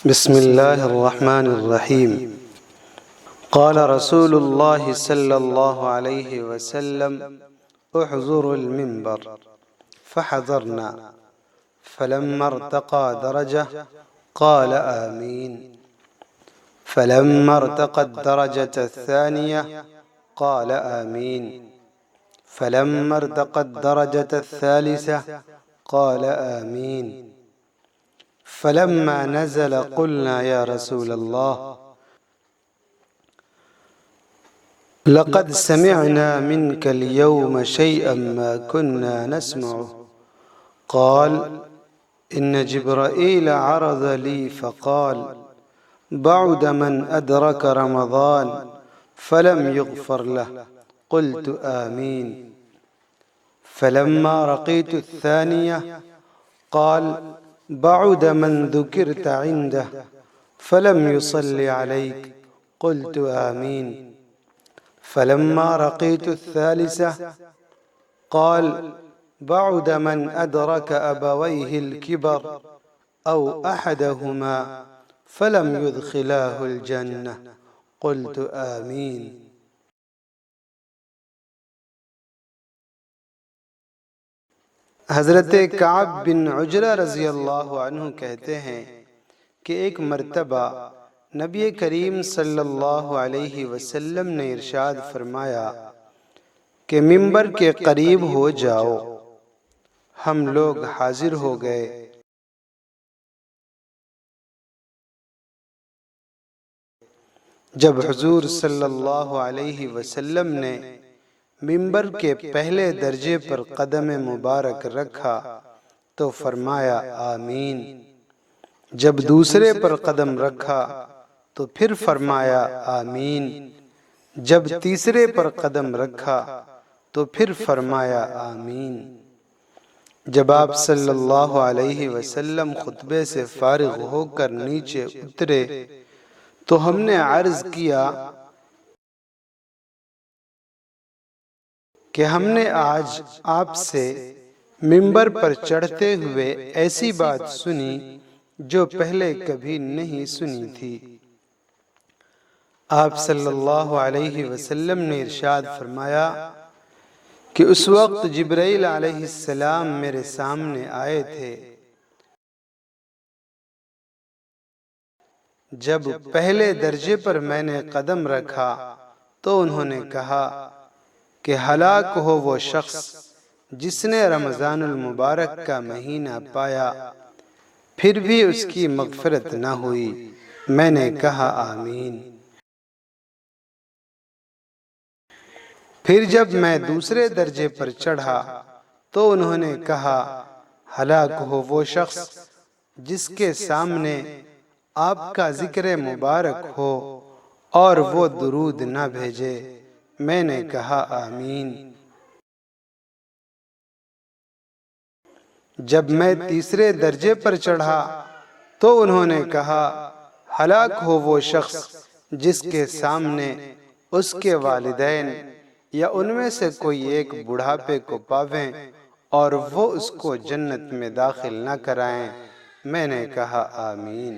بسم الله الرحمن الرحيم. قال رسول الله صلى الله عليه وسلم: احضروا المنبر. فحضرنا، فلما ارتقى درجة قال آمين. فلما ارتقى الدرجة الثانية قال آمين. فلما ارتقى الدرجة الثالثة قال آمين. فلما نزل قلنا يا رسول الله لقد سمعنا منك اليوم شيئا ما كنا نسمعه. قال: إن جبرائيل عرض لي فقال: بعد من أدرك رمضان فلم يغفر له. قلت آمين. فلما رقيت الثانية قال: بعد من ذكرت عنده فلم يصل عليك. قلت آمين. فلما رقيت الثالثة قال: بعد من أدرك أبويه الكبر أو أحدهما فلم يدخلاه الجنة. قلت آمين. حضرت کعب بن عجرہ رضی اللہ عنہ کہتے ہیں کہ ایک مرتبہ نبی کریم صلی اللہ علیہ وسلم نے ارشاد فرمایا کہ منبر کے قریب ہو جاؤ. ہم لوگ حاضر ہو گئے. جب حضور صلی اللہ علیہ وسلم نے منبر کے پہلے درجے پر قدم مبارک رکھا تو فرمایا آمین. جب دوسرے پر قدم رکھا تو پھر فرمایا آمین. جب تیسرے پر قدم رکھا تو پھر فرمایا آمین. جب آپ صلی اللہ علیہ وسلم خطبے سے فارغ ہو کر نیچے اترے تو ہم نے عرض کیا کہ ہم نے آج آپ سے منبر پر چڑھتے ہوئے ایسی بات سنی جو پہلے کبھی نہیں سنی تھی. آپ صلی اللہ علیہ وسلم نے ارشاد فرمایا کہ اس وقت جبرائیل علیہ السلام میرے سامنے آئے تھے. جب پہلے درجے پر میں نے قدم رکھا تو انہوں نے کہا کہ ہلاک ہو وہ شخص جس نے رمضان المبارک کا مہینہ پایا پھر بھی اس کی مغفرت نہ ہوئی. میں نے کہا آمین. پھر جب میں دوسرے درجے پر چڑھا تو انہوں نے کہا ہلاک ہو وہ شخص جس کے سامنے آپ کا ذکر مبارک ہو اور وہ درود نہ بھیجے. میں نے کہا آمین. جب میں تیسرے درجے پر چڑھا تو انہوں نے کہا ہلاک ہو وہ شخص جس کے سامنے اس کے والدین یا ان میں سے کوئی ایک بڑھاپے کو پاویں اور وہ اس کو جنت میں داخل نہ کرائیں. میں نے کہا آمین.